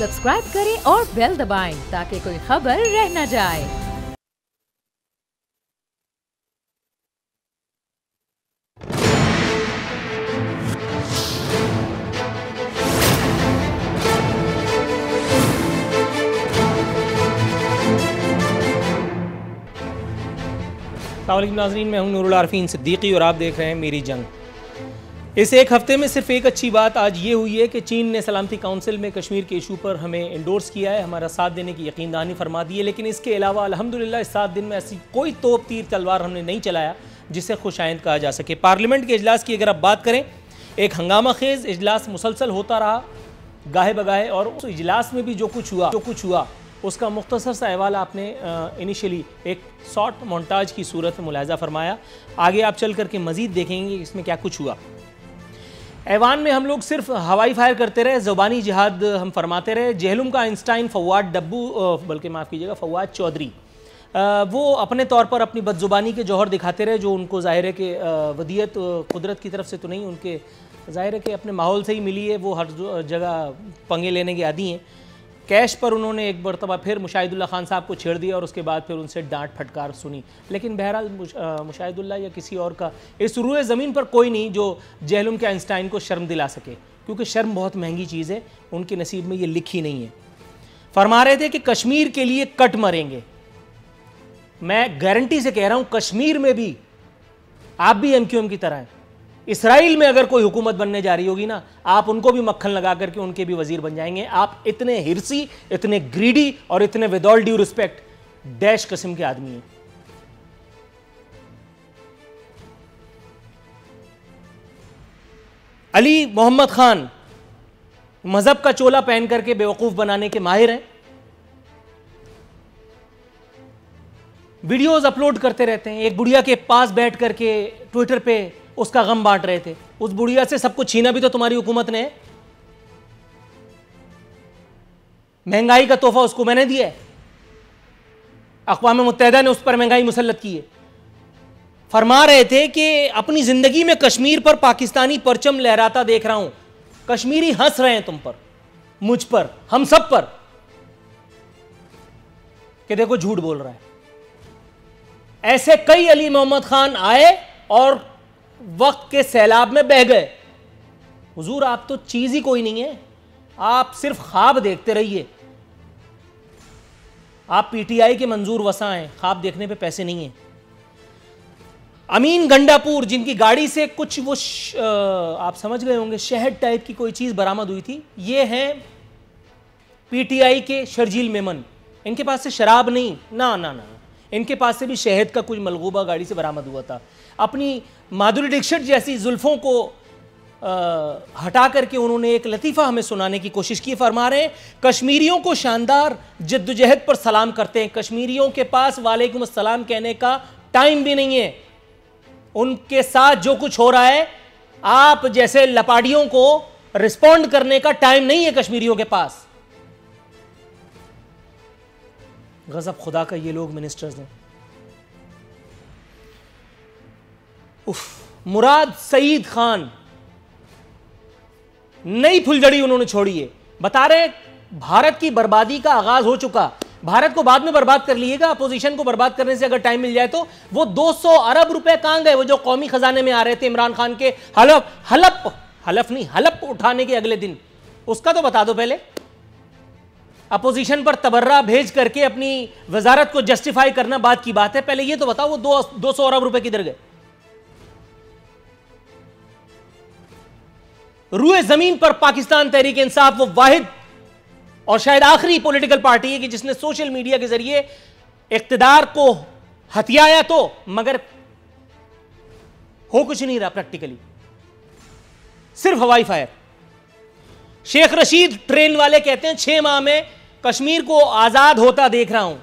Subscribe करें और bell दबाएं ताकि कोई खबर रह न जाए। अस्सलामुअलैकुम नाज़रीन, मैं हूं नूरुल आरफीन सिद्दीकी और आप देख रहे हैं मेरी जंग। इस एक हफ्ते में सिर्फ एक अच्छी बात आज ये हुई है कि चीन ने सलामती काउंसिल में कश्मीर के इशू पर हमें इंडोर्स किया है, हमारा साथ देने की यकीन दहानी फरमा दी है। लेकिन इसके अलावा अल्हम्दुलिल्लाह इस 7 दिन में ऐसी कोई तोप तीर तलवार हमने नहीं चलाया जिसे खुशाइंद कहा जा सके। पार्लियामेंट के इजलास की अगर आप बात करें, एक हंगामा खेज़ इजलास मुसलसल होता रहा गाहे बगाहे, और उस इजलास में भी जो कुछ हुआ उसका मुख्तसर सा अहवाल आपने इनिशियली एक शॉर्ट मोन्टाज की सूरत में मुलाहिज़ा फरमाया। आगे आप चल करके मज़ीद देखेंगे कि इसमें क्या कुछ हुआ। ऐवान में हम लोग सिर्फ हवाई फायर करते रहे, ज़ुबानी जिहाद हम फरमाते रहे। जहलुम का आइंस्टाइन फवाद डब्बू, बल्कि माफ़ कीजिएगा फवाद चौधरी, वो अपने तौर पर अपनी बदजुबानी के जौहर दिखाते रहे, जो उनको ज़ाहिर है कि वदियत कुदरत की तरफ से तो नहीं, उनके ज़ाहिर है कि अपने माहौल से ही मिली है। वो हर जगह पंगे लेने के आदी हैं। कैश पर उन्होंने एक मरतबा फिर मुशाहिदुल्लाह खान साहब को छेड़ दिया और उसके बाद फिर उनसे डांट फटकार सुनी। लेकिन बहरहाल मुशाहिदुल्लाह या किसी और का इस रुए ज़मीन पर कोई नहीं जो जहलुम के आइंस्टाइन को शर्म दिला सके, क्योंकि शर्म बहुत महंगी चीज़ है, उनके नसीब में ये लिखी नहीं है। फरमा रहे थे कि कश्मीर के लिए कट मरेंगे। मैं गारंटी से कह रहा हूँ, कश्मीर में भी आप भी MQM की तरह हैं। इसराइल में अगर कोई हुकूमत बनने जा रही होगी ना, आप उनको भी मक्खन लगा करके उनके भी वजीर बन जाएंगे। आप इतने हिरसी, इतने ग्रीडी और इतने with all due respect dash किस्म के आदमी हैं। अली मोहम्मद खान मजहब का चोला पहन करके बेवकूफ बनाने के माहिर हैं। वीडियोस अपलोड करते रहते हैं। एक बुढ़िया के पास बैठ करके ट्विटर पे उसका गम बांट रहे थे। उस बुढ़िया से सब कुछ छीना भी तो तुम्हारी हुकूमत ने। महंगाई का तोहफा उसको मैंने दिया है, अक़वाम मुत्तहिदा ने उस पर महंगाई मुसल्लत की है। फरमा रहे थे कि अपनी जिंदगी में कश्मीर पर पाकिस्तानी परचम लहराता देख रहा हूं। कश्मीरी हंस रहे हैं तुम पर, मुझ पर, हम सब पर, कि देखो झूठ बोल रहा है। ऐसे कई अली मोहम्मद खान आए और वक्त के सैलाब में बह गए। हुजूर, आप तो चीज ही कोई नहीं है, आप सिर्फ ख्वाब देखते रहिए। आप PTI के मंजूर वसा हैं, ख्वाब देखने पे पैसे नहीं हैं। अमीन गंडापुर, जिनकी गाड़ी से कुछ वो आप समझ गए होंगे शहद टाइप की कोई चीज बरामद हुई थी, ये हैं PTI के शर्जील मेमन। इनके पास से शराब नहीं, ना, इनके पास से भी शहद का कुछ मलगूबा गाड़ी से बरामद हुआ था। अपनी माधुरी दीक्षित जैसी जुल्फों को हटा करके उन्होंने एक लतीफ़ा हमें सुनाने की कोशिश की। फरमा रहे हैं, कश्मीरियों को शानदार जद्दोजहद पर सलाम करते हैं। कश्मीरियों के पास वालेकुम अस्सलाम कहने का टाइम भी नहीं है। उनके साथ जो कुछ हो रहा है, आप जैसे लपाड़ियों को रिस्पॉन्ड करने का टाइम नहीं है कश्मीरियों के पास। गजब खुदा का ये लोग मिनिस्टर्स हैं। मुराद सईद खान, नई फुलझड़ी उन्होंने छोड़ी है। बता रहे भारत की बर्बादी का आगाज हो चुका। भारत को बाद में बर्बाद कर लिएगा, अपोजिशन को बर्बाद करने से अगर टाइम मिल जाए तो। वो 200 अरब रुपए कहां गए, वो जो कौमी खजाने में आ रहे थे इमरान खान के हलफ उठाने के अगले दिन, उसका तो बता दो पहले। अपोजिशन पर तबर्रा भेज करके अपनी वजारत को जस्टिफाई करना बाद की बात है, पहले ये तो बताओ वो 200 अरब रुपए किधर गए। रुए जमीन पर पाकिस्तान तहरीक इंसाफ वो वाहिद और शायद आखिरी पॉलिटिकल पार्टी है कि जिसने सोशल मीडिया के जरिए इख्तिदार को हथियाया, तो मगर हो कुछ नहीं रहा प्रैक्टिकली, सिर्फ हवाई फायर। शेख रशीद ट्रेन वाले कहते हैं 6 माह में कश्मीर को आजाद होता देख रहा हूं।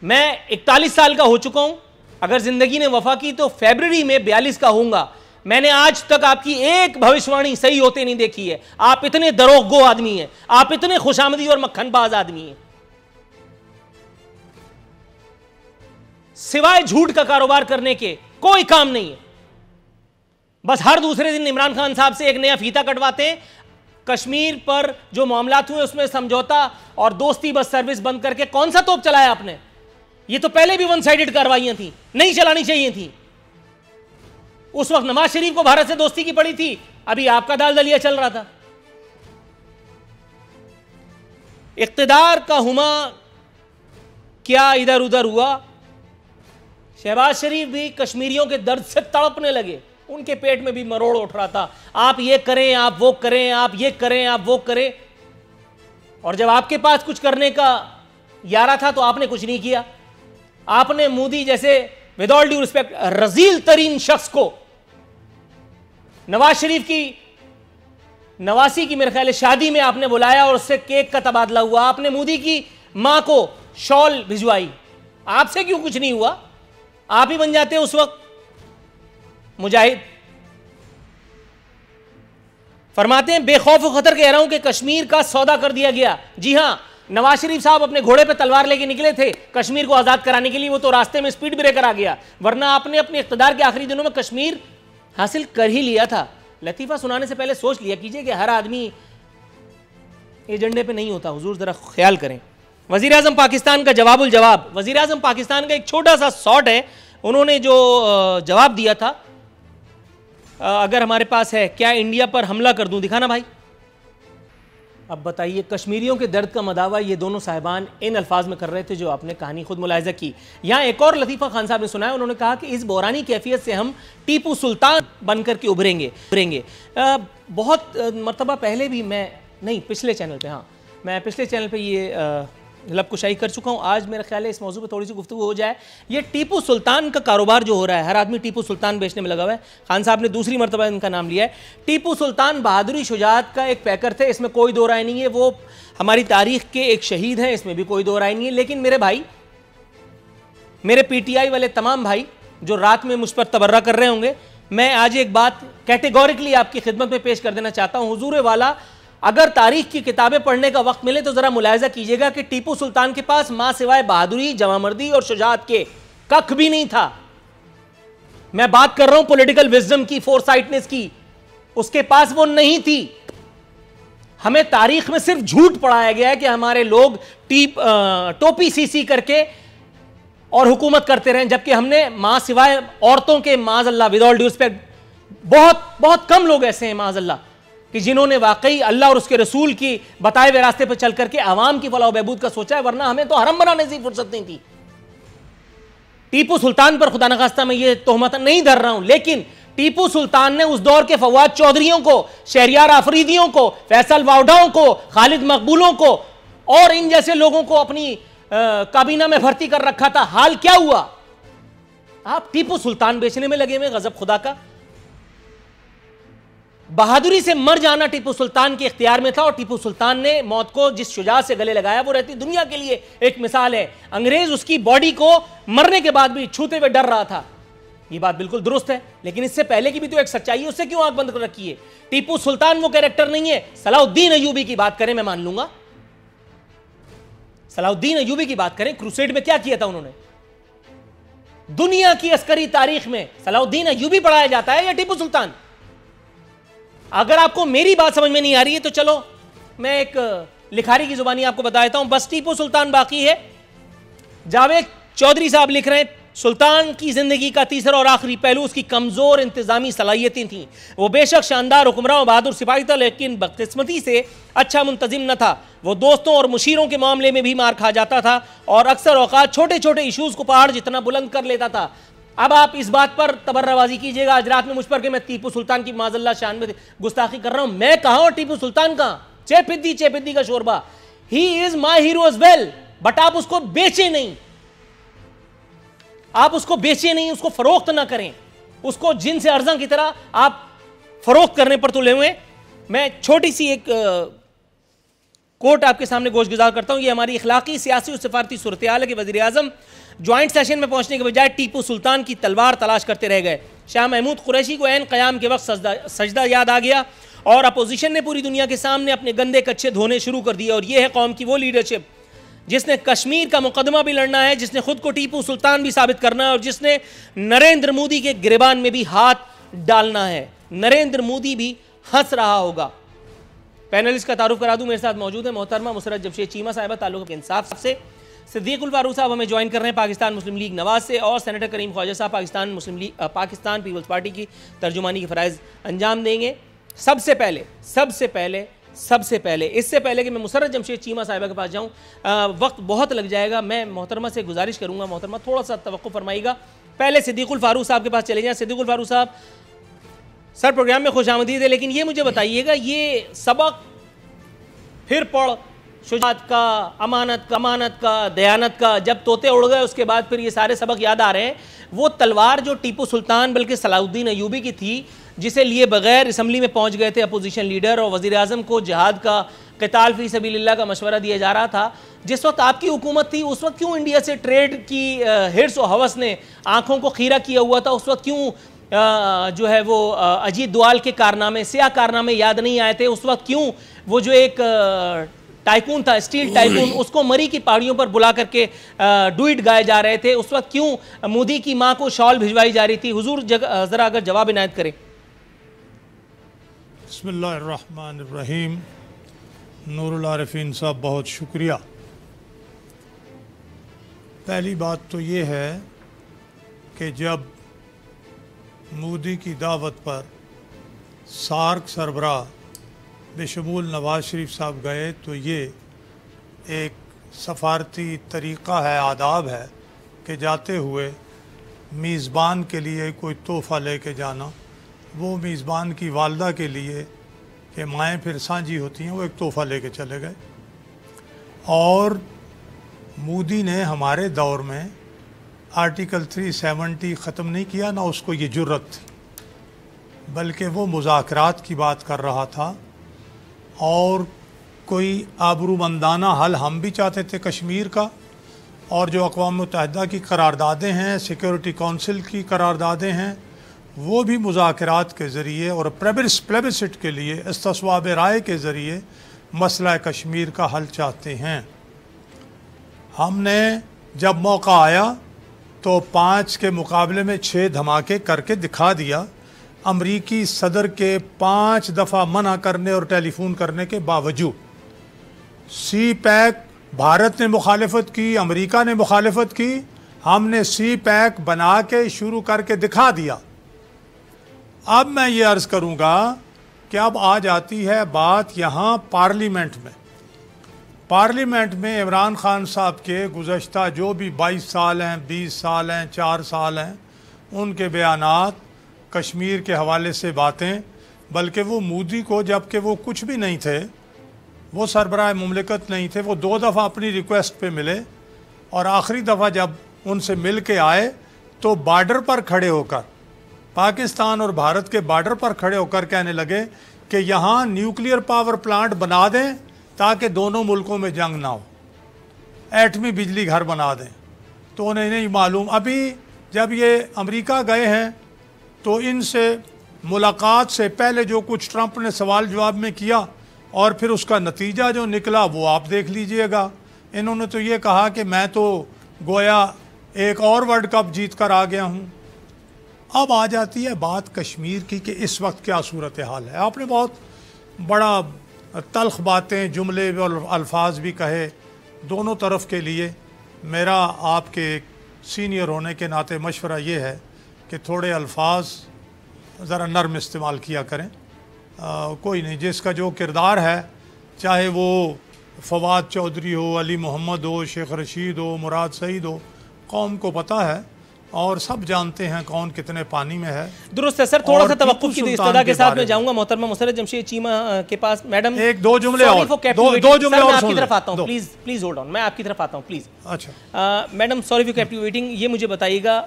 मैं 41 साल का हो चुका हूं, अगर जिंदगी ने वफा की तो फरवरी में 42 का होऊंगा। मैंने आज तक आपकी एक भविष्यवाणी सही होते नहीं देखी है। आप इतने दरोगो आदमी हैं, आप इतने खुशामदी और मक्खनबाज आदमी हैं, सिवाय झूठ का कारोबार करने के कोई काम नहीं है। बस हर दूसरे दिन इमरान खान साहब से एक नया फीता कटवाते हैं, कश्मीर पर जो मामलात हुए उसमें समझौता और दोस्ती बस सर्विस बंद करके कौन सा तोप चलाया आपने? ये तो पहले भी वन साइडेड कार्रवाइयां थी, नहीं चलानी चाहिए थी। उस वक्त नवाज शरीफ को भारत से दोस्ती की पड़ी थी, अभी आपका दाल दलिया चल रहा था। इख्तिदार का हुमा क्या इधर उधर हुआ। शहबाज शरीफ भी कश्मीरियों के दर्द से तड़पने लगे, उनके पेट में भी मरोड़ उठ रहा था। आप ये करें, आप वो करें, आप ये करें, आप वो करें। और जब आपके पास कुछ करने का यारा था तो आपने कुछ नहीं किया। आपने मोदी जैसे विद ऑल ड्यू रिस्पेक्ट रजील तरीन शख्स को, नवाज शरीफ की नवासी की मेरे ख्याल है शादी में आपने बुलाया और उससे केक का तबादला हुआ। आपने मोदी की मां को शॉल भिजवाई। आपसे क्यों कुछ नहीं हुआ? आप ही बन जाते उस वक्त मुजाहिद। फरमाते हैं बेखौफ खतर कह रहा हूं कि कश्मीर का सौदा कर दिया गया। जी हां, नवाज शरीफ साहब अपने घोड़े पे तलवार लेके निकले थे कश्मीर को आजाद कराने के लिए, वो तो रास्ते में स्पीड ब्रेकर आ गया, वरना आपने अपने इख्तिदार के आखिरी दिनों में कश्मीर हासिल कर ही लिया था। लतीफा सुनाने से पहले सोच लिया कीजिए कि हर आदमी एजेंडे पे नहीं होता, हुजूर जरा ख्याल करें। वजीर आजम पाकिस्तान का जवाबुल जवाब। वजीर आजम पाकिस्तान का एक छोटा सा शॉट है, उन्होंने जो जवाब दिया था, अगर हमारे पास है, क्या इंडिया पर हमला कर दूं? दिखाना भाई। अब बताइए, कश्मीरियों के दर्द का मदावा ये दोनों साहिबान इन अल्फाज में कर रहे थे जो आपने कहानी खुद मुलाहिजा की। यहाँ एक और लतीफ़ा खान साहब ने सुनाया, उन्होंने कहा कि इस बहरानी कैफियत से हम टीपू सुल्तान बनकर के उभरेंगे। बहुत मरतबा पहले भी पिछले चैनल पे, हाँ मैं पिछले चैनल पे ये लब कुशाई कर चुका हूँ। आज मेरा ख्याल है इस मौजू पे थोड़ी सी गुफ्तगू हो जाए। ये टीपू सुल्तान का कारोबार जो हो रहा है, हर आदमी टीपू सुल्तान बेचने में लगा हुआ है। खान साहब ने दूसरी मरतबा इनका नाम लिया है। टीपू सुल्तान बहादुरी शुजाअत का एक पैकर थे, इसमें कोई दो राय नहीं है। वो हमारी तारीख के एक शहीद हैं, इसमें भी कोई दो राय नहीं है। लेकिन मेरे भाई, मेरे PTI वाले तमाम भाई जो रात में मुझ पर तबर्रा कर रहे होंगे, मैं आज एक बात कैटेगोरिकली आपकी खिदमत में पेश कर देना चाहता हूँ। हुजूर वाला, अगर तारीख की किताबें पढ़ने का वक्त मिले तो जरा मुलाहिजा कीजिएगा कि टीपू सुल्तान के पास मां सिवाय बहादुरी, जवामर्दी और शुजाअत के कख भी नहीं था। मैं बात कर रहा हूं पॉलिटिकल विजडम की, फोरसाइटनेस की, उसके पास वो नहीं थी। हमें तारीख में सिर्फ झूठ पढ़ाया गया है कि हमारे लोग टोपी सीसी करके और हुकूमत करते रहे, जबकि हमने मां सिवाय औरतों के, माज़अल्लाह विद ऑल ड्यू रिस्पेक्ट, बहुत बहुत कम लोग ऐसे हैं माज़अल्लाह कि जिन्होंने वाकई अल्लाह और उसके रसूल की बताए हुए रास्ते पर चल करके आवाम की फलाह बहबूद का सोचा है, वरना हमें तो हरम बनाने की फुर्सत नहीं थी। टीपू सुल्तान पर खुदा न खास्ता मैं ये तोहमत नहीं धर रहा हूं, लेकिन टीपू सुल्तान ने उस दौर के फवाद चौधरियों को, शहरियार आफरीदियों को, फैसल वाउडाओं को, खालिद मकबूलों को और इन जैसे लोगों को अपनी काबीना में भर्ती कर रखा था। हाल क्या हुआ? आप टीपू सुल्तान बेचने में लगे हुए, गजब खुदा का। बहादुरी से मर जाना टीपू सुल्तान के इख्तियार में था, और टीपू सुल्तान ने मौत को जिस शुजाअत से गले लगाया वो रहती दुनिया के लिए एक मिसाल है। अंग्रेज उसकी बॉडी को मरने के बाद भी छूते हुए डर रहा था, ये बात बिल्कुल दुरुस्त है। लेकिन इससे पहले की भी तो एक सच्चाई है, उससे क्यों आंख बंद कर रखी है? टीपू सुल्तान वो कैरेक्टर नहीं है। सलाउद्दीन अय्यूबी की बात करें, मैं मान लूंगा, सलाउद्दीन अय्यूबी की बात करें, क्रूसेड में क्या किया था उन्होंने? दुनिया की अस्करी तारीख में सलाउद्दीन अय्यूबी पढ़ाया जाता है या टीपू सुल्तान? अगर आपको मेरी बात समझ में नहीं आ रही है तो चलो मैं एक लिखारी की जुबानी आपको बता देता हूं, बस टीपू सुल्तान बाकी है। जावेद चौधरी साहब लिख रहे हैं, सुल्तान की जिंदगी का तीसरा और आखिरी पहलू उसकी कमजोर इंतजामी सलाहियतें थीं। वो बेशक शानदार हुक्मरान और बहादुर सिपाही था, लेकिन बदकिस्मती से अच्छा मुंतजिम न था। वो दोस्तों और मुशीरों के मामले में भी मार खा जाता था और अक्सर औकात छोटे छोटे इशूज़ को पहाड़ जितना बुलंद कर लेता था। अब आप इस बात पर तबर्राबाजी कीजिएगा आज रात में मुझ पर कि मैं टीपू सुल्तान की माज़अल्लाह शान में गुस्ताखी कर रहा हूं। मैं कहां और टीपू सुल्तान कहां? चेपिद्दी का शोरबा। He is my hero as well, but आप उसको बेचे नहीं, आप उसको बेचे नहीं, उसको फरोख्त ना करें, उसको जिन से अर्जा की तरह आप फरोख्त करने पर तुले हुए। मैं छोटी सी एक कोट आपके सामने गोशगुजार करता हूं। ये हमारी इखलाकी, सियासी और सिफारती सूरत हाल है कि वज़ीर आज़म ज्वाइंट सेशन में पहुंचने के बजाय टीपू सुल्तान की तलवार तलाश करते रह गए। शाह महमूद कुरैशी को ऐन क़याम के वक्त सजदा याद आ गया और अपोजिशन ने पूरी दुनिया के सामने अपने गंदे कच्चे धोने शुरू कर दिए। और यह है कौम की वो लीडरशिप जिसने कश्मीर का मुकदमा भी लड़ना है, जिसने खुद को टीपू सुल्तान भी साबित करना है और जिसने नरेंद्र मोदी के गिरबान में भी हाथ डालना है। नरेंद्र मोदी भी हंस रहा होगा। पैनलिस्ट का तारुफ करा दूं, मेरे साथ मौजूद है मोहतरमा मुसरत जमशेद चीमा साहिबा ताल्लुक इंसाफ से, सिद्दीकुल फारूक साहब हमें ज्वाइन कर रहे हैं पाकिस्तान मुस्लिम लीग नवाज से, और सेनेटर करीम ख्वाजा साहब पाकिस्तान पीपल्स पार्टी की तर्जुमानी के फ़राइज़ अंजाम देंगे। सबसे पहले इससे पहले कि मैं मुसरत जमशेद चीमा साहिबा के पास जाऊं, वक्त बहुत लग जाएगा, मैं मोहतरमा से गुजारिश करूंगा, मोहतरमा थोड़ा सा तवक्कुफ़ फरमाइएगा। पहले सिद्दीकुल फारूक साहब के पास चले जाएं। सिद्दीकुल फारूक साहब, सर प्रोग्राम में खुशामदीद है, लेकिन ये मुझे बताइएगा, ये सबक फिर पढ़ शुजाअत का, अमानत का, दयानत का, जब तोते उड़ गए उसके बाद फिर ये सारे सबक याद आ रहे हैं। वो तलवार जो टीपू सुल्तान बल्कि सलाहुद्दीन अयूबी की थी, जिसे लिए बगैर असम्बली में पहुंच गए थे अपोजिशन लीडर, और वज़ीर आज़म को जिहाद का, क़िताल फ़ी सबीलिल्लाह का मशवरा दिया जा रहा था। जिस वक्त आपकी हुकूमत थी उस वक्त क्यों इंडिया से ट्रेड की हिर्स और हवस ने आँखों को खीरा किया हुआ था? उस वक्त क्यों जो है वो अजीत डोवाल के कारनामे, सियाह कारनामे याद नहीं आए थे? उस वक्त क्यों वो जो एक टाइकून था, स्टील टाइकून, उसको मरी की पहाड़ियों पर बुला करके डुइट गाए जा रहे थे? उस वक्त क्यों मोदी की माँ को शॉल भिजवाई जा रही थी? हुजूर ज़रा अगर जवाब इनायत करें। बिस्मिल्लाहिर्रहमानिर्रहीम। नूरुल आरिफीन साहब, बहुत शुक्रिया। पहली बात तो ये है कि जब मोदी की दावत पर सार्क सरबराह बेशमूल नवाज शरीफ साहब गए, तो ये एक सफारती तरीक़ा है, आदाब है कि जाते हुए मेज़बान के लिए कोई तोहफ़ा लेके जाना। वो मेज़बान की वालदा के लिए, कि माएँ फिर सांझी होती हैं, वो एक तोहफ़ा लेके चले गए। और मोदी ने हमारे दौर में आर्टिकल 370 ख़त्म नहीं किया, ना उसको ये जुर्रत थी, बल्कि वो मुज़ाकरात की बात कर रहा था। और कोई आबरूमंदाना हल हम भी चाहते थे कश्मीर का, और जो अक़वाम मुत्तहिदा की करारदादें हैं, सिक्योरिटी काउंसिल की करारदादें हैं, वो भी मुज़ाकरात के ज़रिए और प्लेबिसिट के लिए, इस्तिस्वाब राय के ज़रिए मसला कश्मीर का हल चाहते हैं। हमने जब मौका आया तो 5 के मुकाबले में 6 धमाके करके दिखा दिया। अमरीकी सदर के 5 दफ़ा मना करने और टेलीफोन करने के बावजूद सी पैक भारत ने मुखालिफत की, अमेरिका ने मुखालिफत की, हमने सी पैक बना के शुरू करके दिखा दिया। अब मैं ये अर्ज़ करूँगा कि अब आ जाती है बात यहाँ पार्लियामेंट में। पार्लियामेंट में इमरान खान साहब के गुज़श्ता जो भी 22 साल हैं, 20 साल हैं, 4 साल हैं, उनके बयानात, कश्मीर के हवाले से बातें, बल्कि वो मोदी को, जबकि वो कुछ भी नहीं थे, वो सरबराह मुमलिकत नहीं थे, वो 2 दफ़ा अपनी रिक्वेस्ट पे मिले, और आखिरी दफ़ा जब उनसे मिल के आए तो बॉर्डर पर खड़े होकर, पाकिस्तान और भारत के बॉर्डर पर खड़े होकर कहने लगे कि यहाँ न्यूक्लियर पावर प्लांट बना दें ताकि दोनों मुल्कों में जंग ना हो, एटमी बिजली घर बना दें। तो उन्हें नहीं मालूम, अभी जब ये अमेरिका गए हैं तो इनसे मुलाकात से पहले जो कुछ ट्रंप ने सवाल जवाब में किया और फिर उसका नतीजा जो निकला वो आप देख लीजिएगा। इन्होंने तो ये कहा कि मैं तो गोया एक और वर्ल्ड कप जीत कर आ गया हूँ। अब आ जाती है बात कश्मीर की कि इस वक्त क्या सूरत हाल है। आपने बहुत बड़ा तल्ख बातें, जुमले और अल्फाज भी कहे दोनों तरफ के लिए। मेरा आपके सीनियर होने के नाते मशवरा ये है कि थोड़े अल्फाज ज़रा नरम इस्तेमाल किया करें। कोई नहीं, जिसका जो किरदार है, चाहे वो फवाद चौधरी हो, अली मोहम्मद हो, शेख रशीद हो, मुराद सईद हो, कौम को पता है और सब जानते हैं कौन कितने पानी में है। दुरुस्त है सर, थोड़ा सा तवक्कुफ की इस्तदा के साथ मैं जाऊंगा मोहतरमा मुसरत जमशेद चीमा के पास। मैडम, एक दो जुमले और आपकी तरफ आता हूँ, प्लीज होल्ड ऑन, मैं आपकी तरफ आता हूँ प्लीज। अच्छा मैडम, सॉरी फॉर कैप्टिवेटिंग। ये मुझे बताइएगा,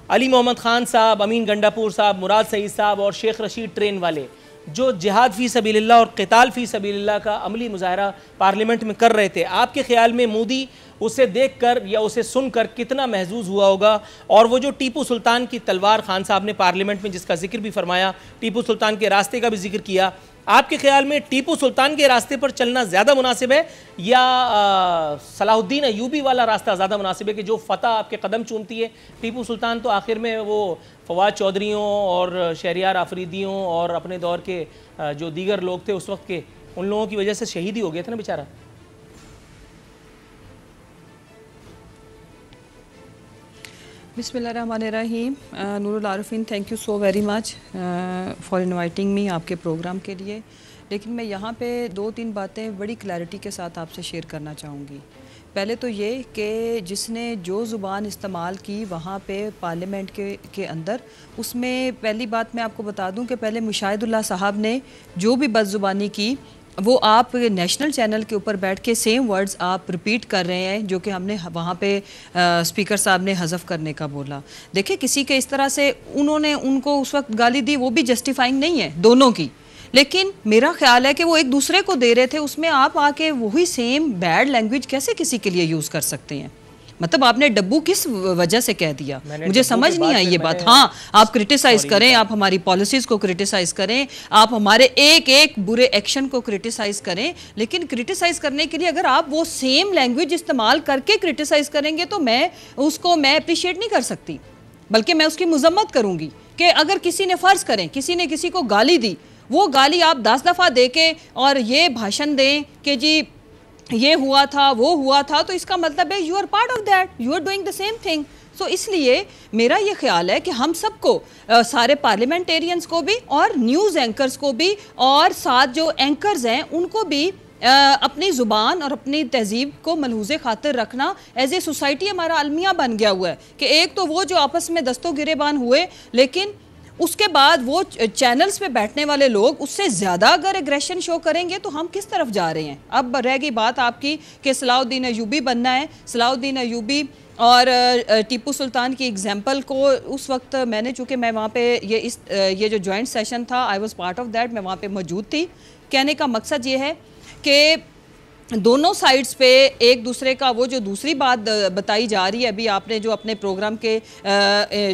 अली मोहम्मद खान साहब, अमीन गंडापुर साहब, मुराद सईद साहब और शेख रशीद ट्रेन वाले जो जिहाद फ़ी सबीलिल्लाह और क़िताल फ़ी सबीलिल्लाह का अमली मुज़ाहरा पार्लियामेंट में कर रहे थे, आपके ख्याल में मोदी उसे देखकर या उसे सुनकर कितना महजूज हुआ होगा? और वो जो टीपू सुल्तान की तलवार खान साहब ने पार्लियामेंट में जिसका जिक्र भी फरमाया, टीपू सुल्तान के रास्ते का भी जिक्र किया, आपके ख्याल में टीपू सुल्तान के रास्ते पर चलना ज़्यादा मुनासिब है या सलाहुद्दीन अयूबी वाला रास्ता ज़्यादा मुनासिब है कि जो फ़तह आपके कदम चूमती है? टीपू सुल्तान तो आखिर में वो फवाद चौधरीयों और शहरियार आफरीदियों और अपने दौर के जो दीगर लोग थे उस वक्त के उन लोगों की वजह से शहीद ही हो गया था ना बेचारा। बिस्मिल्लाहिर्रहमानिर्रहीम। Noorul Arifeen, thank you so very much for inviting me आपके प्रोग्राम के लिए। लेकिन मैं यहाँ पे 2-3 बातें बड़ी क्लैरिटी के साथ आपसे शेयर करना चाहूँगी। पहले तो ये कि जिसने जो ज़ुबान इस्तेमाल की वहाँ पे पार्लियामेंट के अंदर, उसमें पहली बात मैं आपको बता दूँ कि पहले मुशाहिदुल्लाह साहब ने जो भी बदज़ुबानी की वो आप नेशनल चैनल के ऊपर बैठ के सेम वर्ड्स आप रिपीट कर रहे हैं जो कि हमने वहाँ पे स्पीकर साहब ने हज़फ करने का बोला। देखिए, किसी के इस तरह से उन्होंने उनको उस वक्त गाली दी, वो भी जस्टिफाइंग नहीं है दोनों की, लेकिन मेरा ख्याल है कि वो एक दूसरे को दे रहे थे, उसमें आप आके वही सेम बैड लैंग्वेज कैसे किसी के लिए यूज़ कर सकते हैं? मतलब आपने डब्बू किस वजह से कह दिया, मुझे समझ नहीं आई ये बात। हाँ, आप क्रिटिसाइज करें, आप हमारी पॉलिसीज को क्रिटिसाइज करें, आप हमारे एक एक बुरे एक्शन को क्रिटिसाइज करें, लेकिन क्रिटिसाइज करने के लिए अगर आप वो सेम लैंग्वेज इस्तेमाल करके क्रिटिसाइज करेंगे तो मैं अप्रिशिएट नहीं कर सकती, बल्कि मैं उसकी मजम्मत करूंगी। कि अगर किसी ने फर्ज करें किसी ने किसी को गाली दी, वो गाली आप 10 दफ़ा दे के और ये भाषण दें कि जी ये हुआ था वो हुआ था, तो इसका मतलब है you are part of that, you are doing the same thing. So इसलिए मेरा ये ख्याल है कि हम सबको सारे पार्लियामेंटेरियंस को भी और न्यूज़ एंकर्स को भी और साथ जो एंकर्स हैं उनको भी अपनी ज़ुबान और अपनी तहजीब को मलहूज़े खातिर रखना एज ए सोसाइटी हमारा अलमिया बन गया हुआ है। कि एक तो वो जो आपस में दस्तो गिरेबान हुए, लेकिन उसके बाद वो चैनल्स पे बैठने वाले लोग उससे ज़्यादा अगर एग्रेशन शो करेंगे तो हम किस तरफ जा रहे हैं। अब रह गई बात आपकी कि सलाउद्दीन अयूबी बनना है। सलाउद्दीन अयूबी और टीपू सुल्तान की एग्जांपल को उस वक्त मैंने, चूँकि मैं वहाँ पे ये जो जॉइंट सेशन था, I was part of that, मैं वहाँ पे मौजूद थी। कहने का मकसद ये है कि दोनों साइड्स पे एक दूसरे का वो जो दूसरी बात बताई जा रही है, अभी आपने जो अपने प्रोग्राम के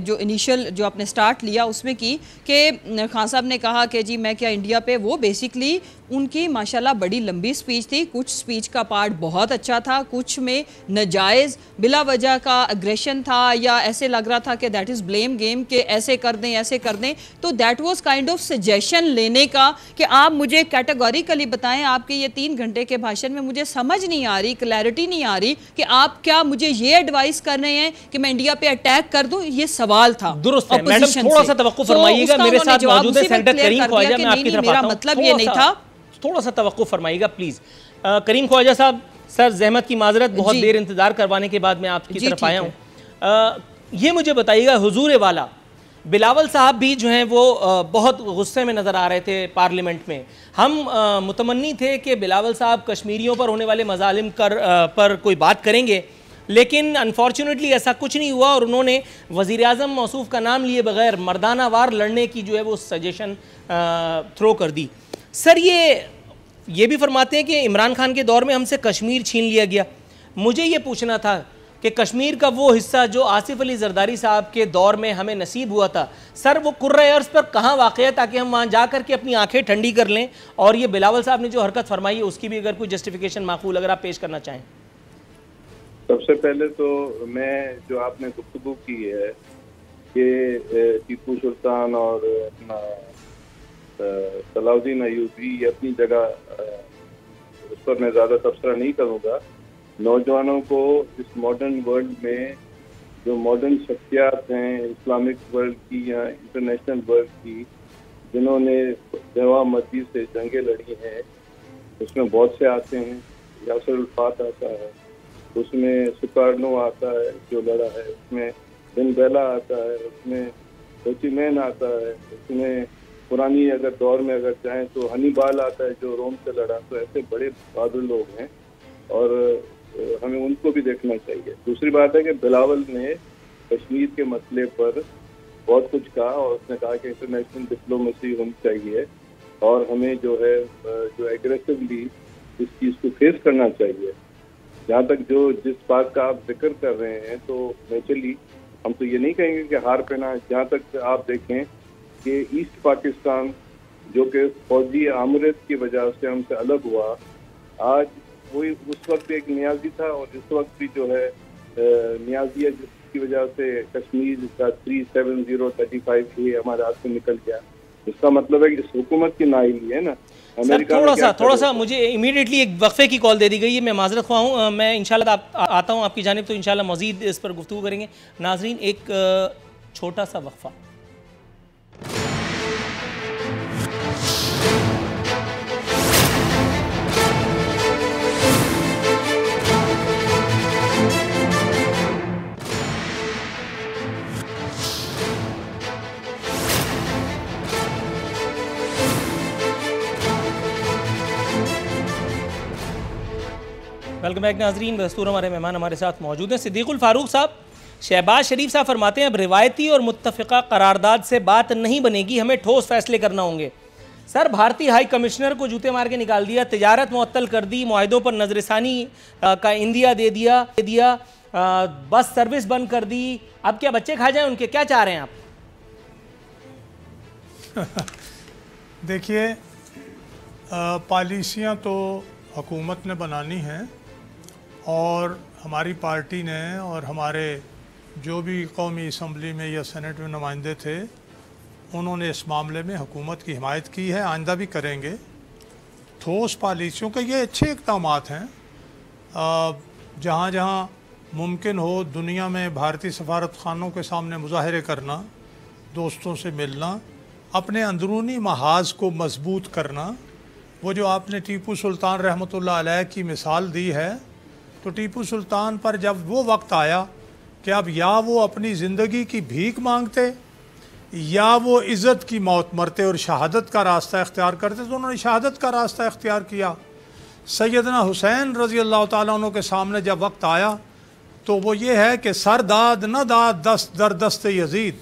जो इनिशियल जो आपने स्टार्ट लिया उसमें की कि खान साहब ने कहा कि जी मैं क्या इंडिया पे, वो बेसिकली उनकी माशाल्लाह बड़ी लंबी स्पीच थी। कुछ स्पीच का पार्ट बहुत अच्छा था, कुछ में नजायज़ बिला वजह का अग्रेशन था या ऐसे लग रहा था कि दैट इज़ ब्लेम गेम कि ऐसे कर दें ऐसे कर दें। तो that was kind of suggestion लेने का कि आप मुझे कैटेगोरिकली बताएं, आपके ये 3 घंटे के भाषण में मुझे समझ नहीं आ रही, क्लैरिटी नहीं आ रही कि आप क्या मुझे ये एडवाइस कर रहे हैं कि मैं इंडिया पे अटैक कर दूं। ये सवाल था। दुरुस्त है मैडम, थोड़ा सा तवक्कुफ फरमाइएगा। मेरे साथ मौजूद है सेनेटर करीम ख्वाजा, मैं आपकी तरफ आता हूं। मतलब ये नहीं था, थोड़ा सा तवक्कुफ फरमाइएगा please. Karim Khwaja Sahab, sir जहमत की माजरत, बहुत देर इंतजार करवाने के बाद मैं आपकी तरफ आया हूँ। ये मुझे बताइएगा, हुजूर वाला बिलावल साहब भी जो हैं वो बहुत गुस्से में नज़र आ रहे थे पार्लियामेंट में। हम मुतमन्नी थे कि बिलावल साहब कश्मीरियों पर होने वाले मजालिम पर कोई बात करेंगे, लेकिन अनफॉर्चुनेटली ऐसा कुछ नहीं हुआ और उन्होंने वज़ीर आज़म मौसूफ का नाम लिए बगैर मर्दाना वार लड़ने की जो है वो सजेशन थ्रो कर दी। सर ये भी फरमाते हैं कि इमरान खान के दौर में हमसे कश्मीर छीन लिया गया। मुझे ये पूछना था कि कश्मीर का वो हिस्सा जो आसिफ अली जरदारी साहब के दौर में हमें नसीब हुआ था, सर वो कुर्रे अर्ज़ पर कहाँ वाक़ है, ताकि हम वहाँ जा कर के अपनी आंखें ठंडी कर लें। और ये बिलावल साहब ने जो हरकत फरमाई है उसकी भी अगर कोई जस्टिफिकेशन माकूल अगर आप पेश करना चाहें। सबसे पहले तो मैं जो आपने गुफ्तगू की है कि टीपू सुल्तान और अपना सलाउद्दीन अयूबी, ये अपनी जगह, उस पर मैं ज़्यादा तबसरा नहीं करूँगा। नौजवानों को इस मॉडर्न वर्ल्ड में जो मॉडर्न शख्सियात हैं इस्लामिक वर्ल्ड की या इंटरनेशनल वर्ल्ड की, जिन्होंने जवा मर्दी से जंगें लड़ी हैं, उसमें बहुत से आते हैं। यासर उल्फात आता है, उसमें सुकार्नो आता है जो लड़ा है, उसमें बिन बेला आता है, उसमें होचीमैन आता है, उसमें पुरानी अगर दौर में अगर जाएं तो हनीबाल आता है जो रोम से लड़ा। तो ऐसे बड़े बहादुर लोग हैं और हमें उनको भी देखना चाहिए। दूसरी बात है कि बिलावल ने कश्मीर के मसले पर बहुत कुछ कहा और उसने कहा कि इंटरनेशनल डिप्लोमेसी होनी चाहिए और हमें जो है जो एग्रेसिवली इस चीज़ को फेस करना चाहिए। जहाँ तक जो जिस बात का आप जिक्र कर रहे हैं, तो नेचुरली हम तो ये नहीं कहेंगे कि हार पहना। जहाँ तक आप देखें कि ईस्ट पाकिस्तान जो कि फौजी आमरत की वजह से हमसे अलग हुआ, आज वही उस वक्त एक नियाजी था और इस वक्त भी जो है नियाजी है, जिसकी वजह से कश्मीर का 37035 हमारे हाथ से निकल गया। इसका मतलब है कि इस हुकूमत की नाइली है ना। सर थोड़ा सा मुझे इमीडिएटली एक वक्फे की कॉल दे दी गई है, मैं माजरत ख्वाह हूँ। मैं इंशाल्लाह आता हूँ आपकी जानिब, तो इंशाल्लाह मज़ीद इस पर गुफ्तगू करेंगे। नाजरीन, एक छोटा सा वक्फा। वेलकम बैक नाजरीन। दस्तूर हमारे मेहमान हमारे साथ मौजूद हैं सिद्दीकुल फारूक साहब। शहबाज शरीफ साहब फरमाते हैं अब रिवायती और मुत्तफ़िका करारदाद से बात नहीं बनेगी, हमें ठोस फैसले करना होंगे। सर, भारतीय हाई कमिश्नर को जूते मार के निकाल दिया, तिजारत मुअत्तल कर दी, मुआहिदों पर नजरसानी का इंदिया दे दिया, बस सर्विस बंद कर दी। अब क्या बच्चे खा जाएं उनके? क्या चाह रहे हैं आप? देखिए, पॉलिसियाँ तो हुकूमत ने बनानी हैं और हमारी पार्टी ने और हमारे जो भी कौमी असम्बली में या सेनेट में नुमाइंदे थे उन्होंने इस मामले में हुकूमत की हिमायत की है, आइंदा भी करेंगे। ठोस पॉलिसियों के ये अच्छे इक़दाम हैं। जहाँ जहाँ मुमकिन हो दुनिया में भारतीय सफारत खानों के सामने मुजाहरे करना, दोस्तों से मिलना, अपने अंदरूनी महाज को मजबूत करना। वो जो आपने टीपू सुल्तान रहमतुल्लाह अलैह की मिसाल दी है, तो टीपू सुल्तान पर जब वो वक्त आया कि अब या वो अपनी ज़िंदगी की भीख मांगते या वो इज़्ज़त की मौत मरते और शहादत का रास्ता इख्तियार करते, तो उन्होंने शहादत का रास्ता इख्तियार किया। सैयदना हुसैन रज़ी अल्लाह ताला अन्हु के सामने जब वक्त आया तो वो ये है कि सर दाद न दाद दस्त दर दस्त यजीद,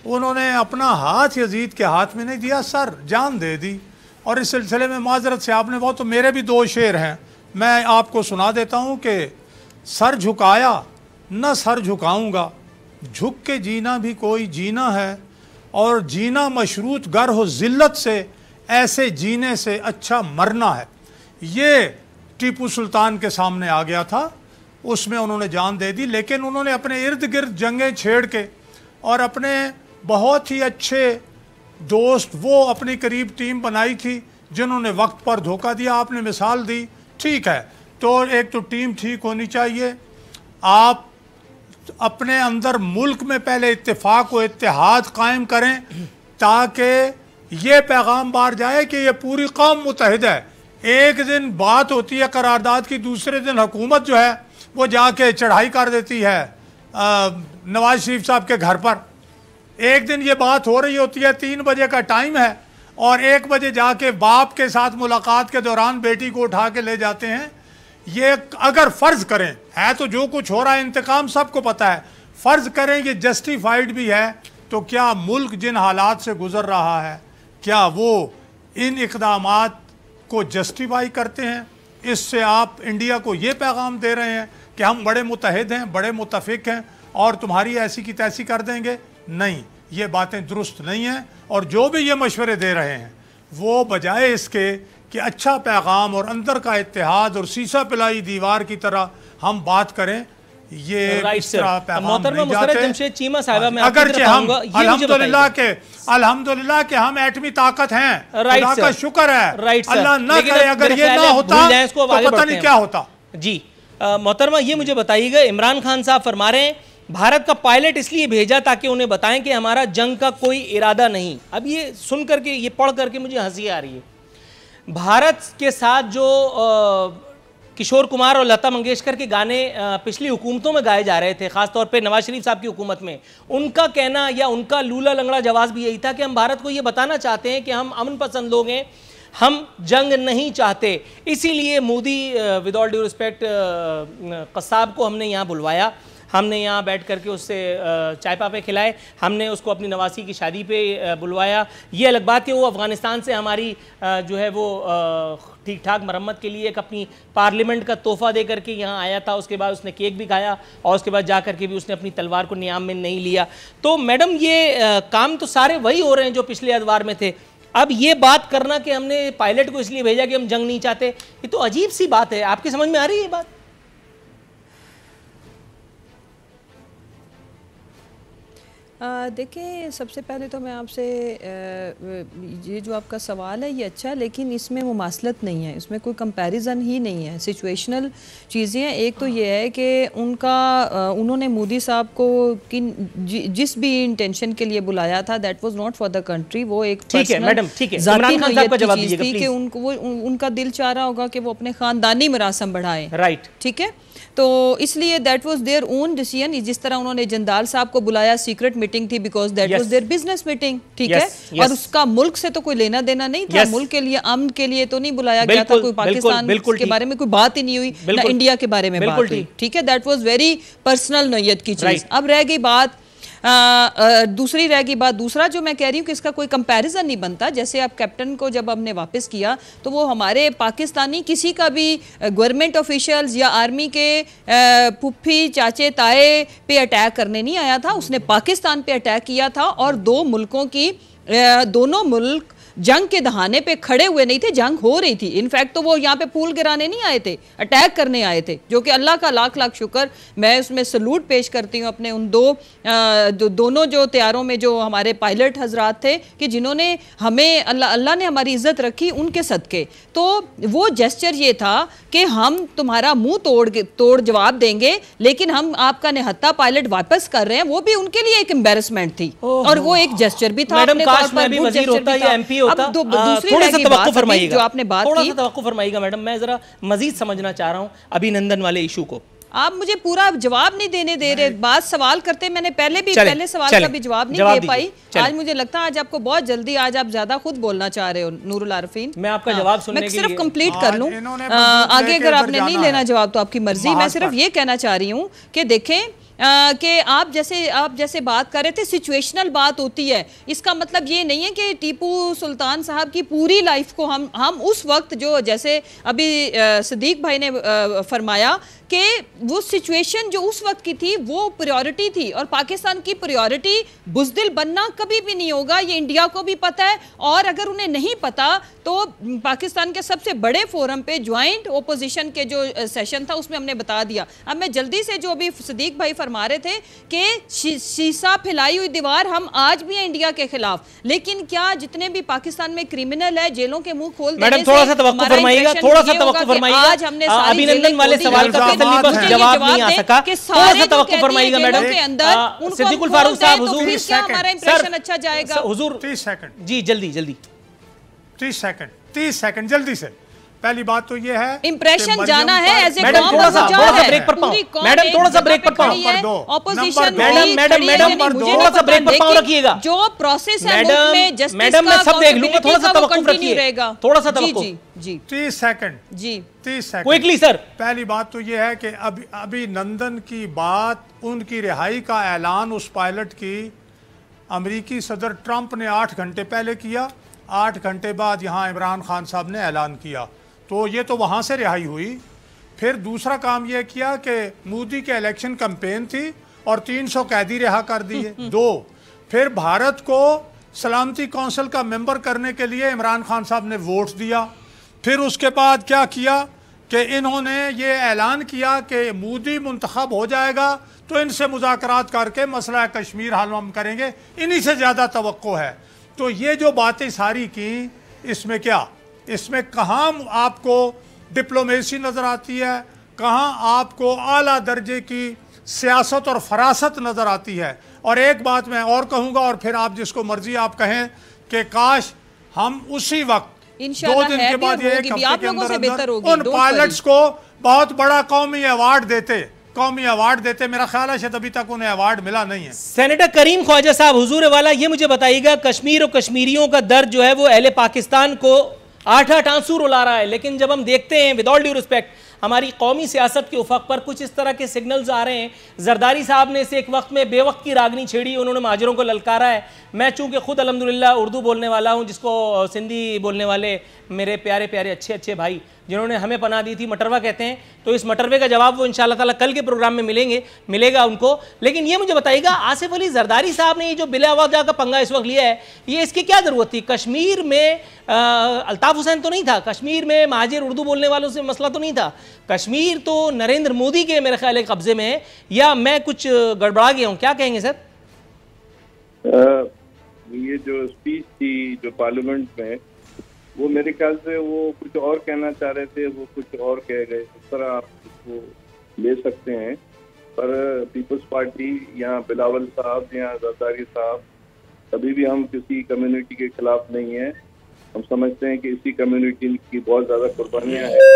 उन्होंने अपना हाथ यजीद के हाथ में नहीं दिया, सर जान दे दी। और इस सिलसिले में माजरत से आपने वो, तो मेरे भी दो शेर हैं, मैं आपको सुना देता हूँ कि सर झुकाया न सर झुकाऊँगा, झुक के जीना भी कोई जीना है, और जीना मशरूत गर हो ज़िल्लत से, ऐसे जीने से अच्छा मरना है। ये टीपू सुल्तान के सामने आ गया था, उसमें उन्होंने जान दे दी। लेकिन उन्होंने अपने इर्द गिर्द जंगें छेड़ के और अपने बहुत ही अच्छे दोस्त वो अपनी करीब टीम बनाई थी जिन्होंने वक्त पर धोखा दिया। आपने मिसाल दी, ठीक है, तो एक तो टीम ठीक होनी चाहिए। आप अपने अंदर मुल्क में पहले इत्तेफाक व इत्तेहाद कायम करें ताकि ये पैगाम बाहर जाए कि ये पूरी कौम मुतहद है। एक दिन बात होती है करारदाद की, दूसरे दिन हुकूमत जो है वो जाके चढ़ाई कर देती है नवाज शरीफ साहब के घर पर। एक दिन ये बात हो रही होती है, 3 बजे का टाइम है, और 1 बजे जाके बाप के साथ मुलाकात के दौरान बेटी को उठा के ले जाते हैं। ये अगर फ़र्ज़ करें, है तो जो कुछ हो रहा है इंतकाम सबको पता है, फ़र्ज़ करें ये जस्टिफाइड भी है, तो क्या मुल्क जिन हालात से गुज़र रहा है क्या वो इन इक़दामात को जस्टिफाई करते हैं? इससे आप इंडिया को ये पैगाम दे रहे हैं कि हम बड़े मुतहद हैं, बड़े मुत्तफ़िक हैं और तुम्हारी ऐसी की तैसी कर देंगे। नहीं, ये बातें दुरुस्त नहीं हैं। और जो भी ये मशवरे दे रहे हैं वो बजाय इसके कि अच्छा पैगाम और अंदर का इत्तेहाद और सीसा पिलाई दीवार की तरह हम बात करें, ये इस तरह पैगाम नहीं जाते। अगरचे हम अल्हम्दुलिल्लाह के हम एटमी ताकत हैं, खुदा का शुक्र है, अल्लाह ना करे अगर ये ना होता तो पता नहीं क्या होता। जी मोहतरमा, ये मुझे बताइएगा, इमरान खान साहब फरमा रहे हैं भारत का पायलट इसलिए भेजा ताकि उन्हें बताएं कि हमारा जंग का कोई इरादा नहीं। अब ये सुन करके, ये पढ़ करके मुझे हंसी आ रही है। भारत के साथ जो किशोर कुमार और लता मंगेशकर के गाने पिछली हुकूमतों में गाए जा रहे थे, ख़ासतौर पे नवाज शरीफ साहब की हुकूमत में, उनका कहना या उनका लूला लंगड़ा जवाब भी यही था कि हम भारत को ये बताना चाहते हैं कि हम अमन पसंद लोग हैं, हम जंग नहीं चाहते। इसीलिए Modi, with all due respect, Kasab को हमने यहाँ बुलवाया, हमने यहाँ बैठ करके उससे चाय पापे खिलाए, हमने उसको अपनी नवासी की शादी पे बुलवाया। ये अलग बात कि वो अफ़गानिस्तान से हमारी जो है वो ठीक ठाक मरम्मत के लिए एक अपनी पार्लियामेंट का तोहफ़ा दे करके यहाँ आया था। उसके बाद उसने केक भी खाया और उसके बाद जा करके भी उसने अपनी तलवार को नियाम में नहीं लिया। तो मैडम, ये काम तो सारे वही हो रहे हैं जो पिछले अदवार में थे। अब ये बात करना कि हमने पायलट को इसलिए भेजा कि हम जंग नहीं चाहते, ये तो अजीब सी बात है। आपकी समझ में आ रही है ये बात? देखिए, सबसे पहले तो मैं आपसे ये जो आपका सवाल है ये अच्छा है, लेकिन इसमें मुमासलत नहीं है, इसमें कोई कंपैरिजन ही नहीं है, सिचुएशनल चीज़ें हैं। एक तो ये है कि उन्होंने मोदी साहब को जिस भी इंटेंशन के लिए बुलाया था, that was not for the country. वो एक ज़ाती नौयत की चीज़ थी कि उनका दिल चाह रहा होगा कि वो अपने ख़ानदानी मरासम बढ़ाएं, राइट, ठीक है। तो इसलिए that was their own decision. जिस तरह उन्होंने जंदाल साहब को बुलाया, सीक्रेट मीटिंग थी, because that was their business meeting, ठीक है। और उसका मुल्क से तो कोई लेना देना नहीं था, मुल्क के लिए, अमन के लिए तो नहीं बुलाया गया था, कोई पाकिस्तान के बारे में कोई बात ही नहीं हुई, ना इंडिया के बारे में बात हुई, ठीक है। दैट वाज वेरी पर्सनल नौयत की चीज। अब रह गई बात दूसरा जो मैं कह रही हूँ कि इसका कोई कंपैरिजन नहीं बनता। जैसे आप कैप्टन को जब हमने वापस किया तो वो हमारे पाकिस्तानी किसी का भी गवर्नमेंट ऑफिशियल्स या आर्मी के पुप्पी चाचे ताए पे अटैक करने नहीं आया था, उसने पाकिस्तान पे अटैक किया था। और दोनों मुल्क जंग के दहाने पे खड़े हुए नहीं थे, जंग हो रही थी। इनफैक्ट तो वो यहाँ पे फूल गिराने नहीं आए थे, अटैक करने आए थे, जो कि अल्लाह का लाख लाख शुक्र। मैं उसमें सलूट पेश करती हूँ अपने उन दोनों जो तैयारों में जो हमारे पायलट हजरात थे कि जिन्होंने हमें अल्लाह ने हमारी इज्जत रखी, उनके सदके। तो वो जेस्चर ये था कि हम तुम्हारा मुंह तोड़ जवाब देंगे, लेकिन हम आपका निहत्ता पायलट वापस कर रहे हैं। वो भी उनके लिए एक एम्बेरसमेंट थी और वो एक जेस्चर भी था। थोड़ा सा तवक्कुफ फरमाइएगा, जो आपने बात की, थोड़ा सा तवक्कुफ फरमाइएगा मैडम, मैं जरा मजीद समझना चाह रहा हूँ अभिनंदन वाले इशू को। आप मुझे पूरा जवाब नहीं देने दे रहे, बात सवाल करते, मैंने पहले सवाल का भी जवाब नहीं दे पाई। आज मुझे लगता है आज आपको बहुत जल्दी, आज आप ज्यादा खुद बोलना चाह रहे हो नूरुल आरफीन। मैं आपका जवाब सुनने के लिए सिर्फ कंप्लीट कर लूं, आगे अगर आपने नहीं लेना जवाब तो आपकी मर्जी। मैं सिर्फ ये कहना चाह रही हूँ कि देखें कि आप जैसे बात कर रहे थे, सिचुएशनल बात होती है। इसका मतलब ये नहीं है कि टीपू सुल्तान साहब की पूरी लाइफ को हम उस वक्त जो, जैसे अभी सदीक भाई ने फरमाया कि वो सिचुएशन जो उस वक्त की थी वो प्रायोरिटी थी, और पाकिस्तान की प्रायोरिटी बुज़दिल बनना कभी भी नहीं होगा, ये इंडिया को भी पता है। और अगर उन्हें नहीं पता तो पाकिस्तान के सबसे बड़े फोरम पे ज्वाइंट ओपोजिशन के जो सेशन था उसमें हमने बता दिया। अब मैं जल्दी से, जो अभी सदीक भाई फरमा रहे थे कि शीशा फैलाई हुई दीवार, हम आज भी हैं इंडिया के खिलाफ, लेकिन क्या जितने भी पाकिस्तान में क्रिमिनल है, जेलों के मुंह खोल देने से, थोड़ा सा तवक्कुफ फरमाइएगा, आज हमने अभिनंदन वाले सवाल का जवाब नहीं आ सका, थोड़ा सा तवक्कुफ फरमाइएगा मैडम। सिद्दीकुल फारूक साहब, हुजूर, हमारा इंप्रेशन अच्छा जाएगा। हुजूर 30 सेकंड जी, जल्दी 30 सेकंड जल्दी से। पहली बात तो ये है, इंप्रेशन जाना है एज ए मैडम, थोड़ा सा ब्रेक पर पाओ, मैडम थोड़ा सा ब्रेक पर पाओ, ऑपोजिशन मैडम थोड़ा सा ब्रेक पर पाओ रखिएगा। जो प्रोसेस है मुल्क में जस्टिस का, मैं सब देख लूंगा, थोड़ा सा तवक्कुफ रखिए, थोड़ा सा तवक्कुफ जी। 30 सेकंड जी, 30 सेकंड क्विकली सर। पहली बात तो ये है कि अभिनंदन की बात, उनकी रिहाई का ऐलान उस पायलट की अमेरिकी सदर ट्रंप ने 8 घंटे पहले किया, 8 घंटे बाद यहाँ इमरान खान साहब ने ऐलान किया, तो ये तो वहाँ से रिहाई हुई। फिर दूसरा काम ये किया कि मोदी के इलेक्शन कैंपेन थी और 300 कैदी रिहा कर दिए। 2, फिर भारत को सलामती कौंसिल का मेंबर करने के लिए इमरान खान साहब ने वोट दिया। फिर उसके बाद क्या किया कि इन्होंने ये ऐलान किया कि मोदी मुंतखब हो जाएगा तो इनसे मुज़ाकरात करके मसला कश्मीर हल हम करेंगे, इन्हीं से ज़्यादा तवक्को है। तो ये जो बातें सारी की, इसमें क्या, इसमें कहाँ आपको डिप्लोमेसी नज़र आती है, कहाँ आपको आला दर्जे की सियासत और फरासत नज़र आती है। और एक बात मैं और कहूँगा, और फिर आप जिसको मर्जी आप कहें, कि काश हम उसी वक्त 2 दिन के बाद, ये 1 हफ्ते के अंदर उन पायलट्स को बहुत बड़ा कौमी अवार्ड देते। मेरा ख्याल है शायद अभी तक उन्हें अवार्ड मिला नहीं है। सेनेटर करीम ख्वाजा साहब, हुजूर वाला, ये मुझे बताइएगा, कश्मीर और कश्मीरियों का दर्द जो है वो अहले पाकिस्तान को 8 आंसू रुला रहा है, लेकिन जब हम देखते हैं, विद ऑल ड्यू रिस्पेक्ट, हमारी कौमी सियासत के उफक पर कुछ इस तरह के सिग्नल्स आ रहे हैं। जरदारी साहब ने इसे एक वक्त में बेवक्त की रागनी छेड़ी, उन्होंने महाजरों को ललकारा है। मैं चूंकि खुद अल्हम्दुलिल्लाह उर्दू बोलने वाला हूं, जिसको सिंधी बोलने वाले मेरे प्यारे प्यारे अच्छे भाई जिन्होंने हमें पनाह दी थी, मटरवा कहते हैं, तो इस मटरवे का जवाब वो इंशाअल्लाह ताला कल के प्रोग्राम में मिलेगा उनको। लेकिन ये मुझे बताइएगा, आसिफ अली जरदारी साहब ने ये जो बिला आवाज़ा का पंगा इस वक्त लिया है, ये इसकी क्या ज़रूरत थी? कश्मीर में अल्ताफ़ हुसैन तो नहीं था, कश्मीर में महाजिर उर्दू बोलने वालों से मसला तो नहीं था, कश्मीर तो नरेंद्र मोदी के मेरे ख्याल कब्जे में है, या मैं कुछ गड़बड़ा गया हूँ, क्या कहेंगे सर? ये जो स्पीच थी जो पार्लियामेंट में, वो मेरे ख्याल से वो कुछ और कहना चाह रहे थे, वो कुछ और कह गए, इस तरह आप इसको ले सकते हैं। पर पीपल्स पार्टी या बिलावल साहब या जरदारी साहब, कभी भी हम किसी कम्युनिटी के खिलाफ नहीं है। हम समझते हैं कि इसी कम्युनिटी की बहुत ज़्यादा कुर्बानियाँ हैं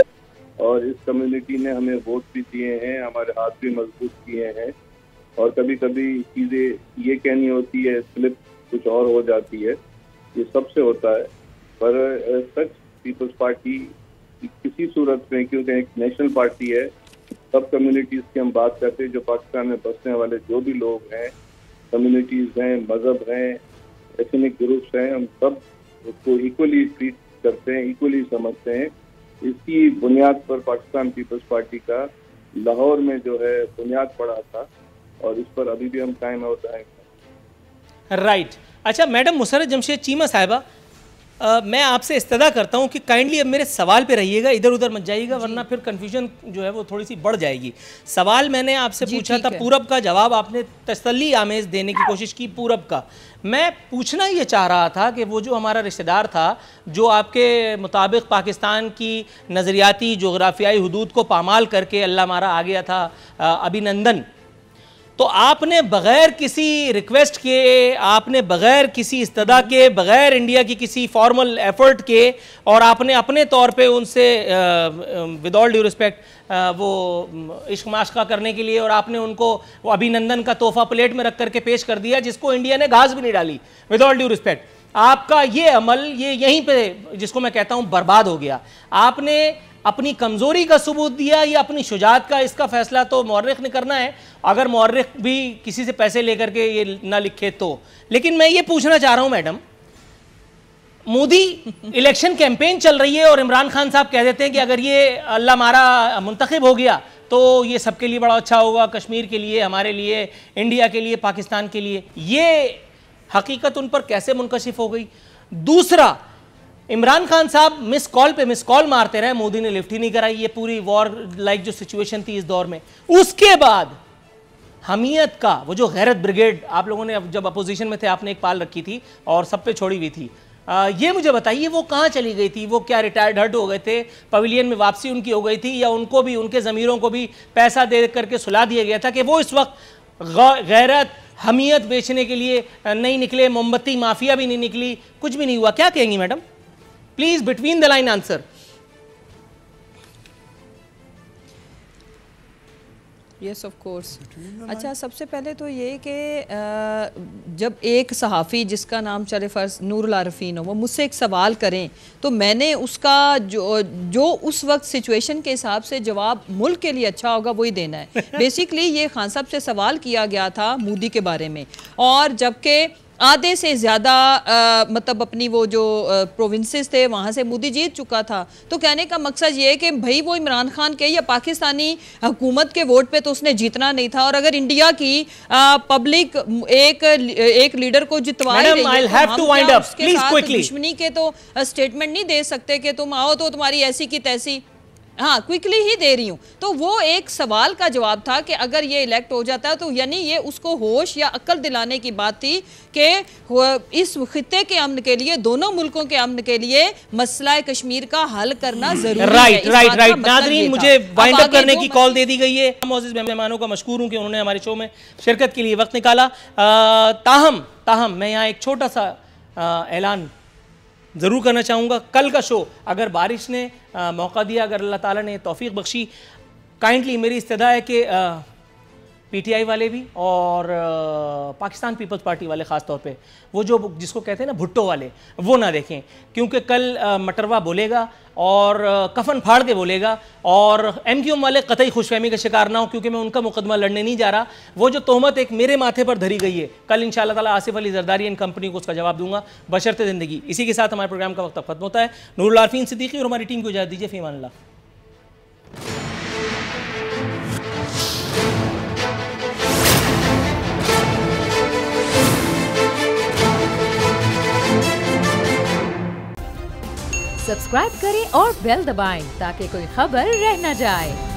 और इस कम्युनिटी ने हमें वोट भी दिए हैं, हमारे हाथ भी मजबूत किए हैं। और कभी कभी चीज़ें ये कहनी होती है, स्लिप कुछ और हो जाती है, ये सबसे होता है। पर सच पीपल्स पार्टी किसी सूरत में, क्योंकि एक नेशनल पार्टी है, सब कम्युनिटीज़ की हम बात करते हैं, जो पाकिस्तान में बसने वाले जो भी लोग हैं, कम्युनिटीज़ हैं, मज़हब हैं, एथनिक ग्रुप्स हैं, हम सब उसको इक्वली ट्रीट करते हैं, इक्वली समझते हैं। इसकी बुनियाद पर पाकिस्तान पीपल्स पार्टी का लाहौर में जो है बुनियाद पड़ा था और इस पर अभी भी हम कायम और दायम हैं। राइट। अच्छा मैडम मुसर्रत जमशेद चीमा साहिबा, मैं आपसे इस्तदा करता हूं कि काइंडली अब मेरे सवाल पे रहिएगा, इधर उधर मत जाइएगा, वरना फिर कन्फ्यूजन जो है वो थोड़ी सी बढ़ जाएगी। सवाल मैंने आपसे पूछा था पूरब का, जवाब आपने तसल्ली आमेज देने की कोशिश की पूरब का। मैं पूछना ये चाह रहा था कि वो जो हमारा रिश्तेदार था, जो आपके मुताबिक पाकिस्तान की नज़रियाती जोग्राफियाई हुदूद को पामाल करके अल्लाह मारा आ गया था, अभिनंदन, तो आपने बग़ैर किसी रिक्वेस्ट के, आपने बग़ैर किसी इस्तदा के, बग़ैर इंडिया की किसी फॉर्मल एफर्ट के, और आपने अपने तौर पे उनसे विद ऑल ड्यू रिस्पेक्ट वो इश्क माश्का करने के लिए, और आपने उनको वो अभिनंदन का तोहफा प्लेट में रख करके पेश कर दिया, जिसको इंडिया ने घास भी नहीं डाली। विद ऑल ड्यू रिस्पेक्ट, आपका ये अमल, ये यहीं पे जिसको मैं कहता हूँ बर्बाद हो गया। आपने अपनी कमज़ोरी का सबूत दिया या अपनी शुजात का, इसका फैसला तो मौर्रिख ने करना है, अगर मौर्रिख भी किसी से पैसे लेकर के ये ना लिखे तो। लेकिन मैं ये पूछना चाह रहा हूं मैडम, मोदी इलेक्शन कैंपेन चल रही है और इमरान खान साहब कह देते हैं कि अगर ये अल्लाह मारा मुंतखब हो गया तो ये सबके लिए बड़ा अच्छा होगा, कश्मीर के लिए, हमारे लिए, इंडिया के लिए, पाकिस्तान के लिए। ये हकीकत उन पर कैसे मुनकशिफ हो गई? दूसरा, इमरान खान साहब मिस कॉल पे मिस कॉल मारते रहे, मोदी ने लिफ्ट ही नहीं कराई। ये पूरी वॉर लाइक जो सिचुएशन थी इस दौर में, उसके बाद हमीयत का वो जो गैरत ब्रिगेड आप लोगों ने जब अपोजिशन में थे आपने एक पाल रखी थी और सब पे छोड़ी हुई थी, ये मुझे बताइए वो कहाँ चली गई थी? वो क्या रिटायर्ड हर्ट हो गए थे, पवेलियन में वापसी उनकी हो गई थी, या उनको भी, उनके ज़मीरों को भी पैसा दे करके सुला दिया गया था कि वो इस वक्त गैरत हमीयत बेचने के लिए नहीं निकले, मोमबत्ती माफिया भी नहीं निकली, कुछ भी नहीं हुआ? क्या कहेंगी madam? Please between the line answer. Yes of course. अच्छा, सबसे पहले तो ये कि जब एक सहाफ़ी जिसका नाम चले फ़र्ज़ नूरुल आरिफ़ीन हो, वो मुझसे एक सवाल करें तो मैंने उसका जो उस वक्त सिचुएशन के हिसाब से जवाब मुल्क के लिए अच्छा होगा वही देना है। बेसिकली ये खान साहब से सवाल किया गया था मोदी के बारे में, और जबकि आधे से ज़्यादा मतलब अपनी वो जो प्रोविंसेस थे वहाँ से मोदी जीत चुका था। तो कहने का मकसद ये है कि भाई वो इमरान खान के या पाकिस्तानी हुकूमत के वोट पे तो उसने जीतना नहीं था, और अगर इंडिया की पब्लिक एक लीडर को जितवा रही है तो हम उसके साथ दुश्मनी के तो स्टेटमेंट नहीं दे सकते कि तुम आओ तो तुम्हारी ऐसी की तैसी। हाँ, क्विकली ही दे रही हूँ। तो वो एक सवाल का जवाब था कि अगर ये इलेक्ट हो जाता है तो यानी ये उसको होश या अक्ल दिलाने की बात थी कि इस खित्ते के अमन के लिए, दोनों मुल्कों के अमन के लिए मसला कश्मीर का हल करना जरूरी है। राइट। नाज़रीन, मुझे वाइंड अप करने की कॉल दे दी गई है। मोअज़्ज़िज़ मेहमानों का मशकूर हूँ कि उन्होंने हमारे शो में शिरकत के लिए वक्त निकाला। ताहम मैं यहाँ एक छोटा सा ऐलान ज़रूर करना चाहूँगा। कल का शो अगर बारिश ने मौका दिया, अगर अल्लाह ताला ने तौफीक बख्शी, काइंडली मेरी इस्तदा है कि पीटीआई वाले भी और पाकिस्तान पीपल्स पार्टी वाले ख़ास तौर पे, वो जो जिसको कहते हैं ना भुट्टो वाले, वो ना देखें, क्योंकि कल मटरवा बोलेगा और कफन फाड़ के बोलेगा, और एमक्यूएम वाले कतई खुशफहमी का शिकार ना हो, क्योंकि मैं उनका मुकदमा लड़ने नहीं जा रहा। वो जो तोहमत एक मेरे माथे पर धरी गई है, कल इंशाअल्लाह ताला आसिफ अली जरदारी एंड कंपनी को उसका जवाब दूंगा बशर्ते ज़िंदगी। इसी के साथ हमारे प्रोग्राम का वक्त खत्म होता है। नूरुल आरिफ़ीन सिद्दीकी और हमारी टीम को इजाज़त दीजिए। फ़ी अमानिल्लाह। सब्सक्राइब करें और बेल दबाएं ताकि कोई खबर रह न जाए।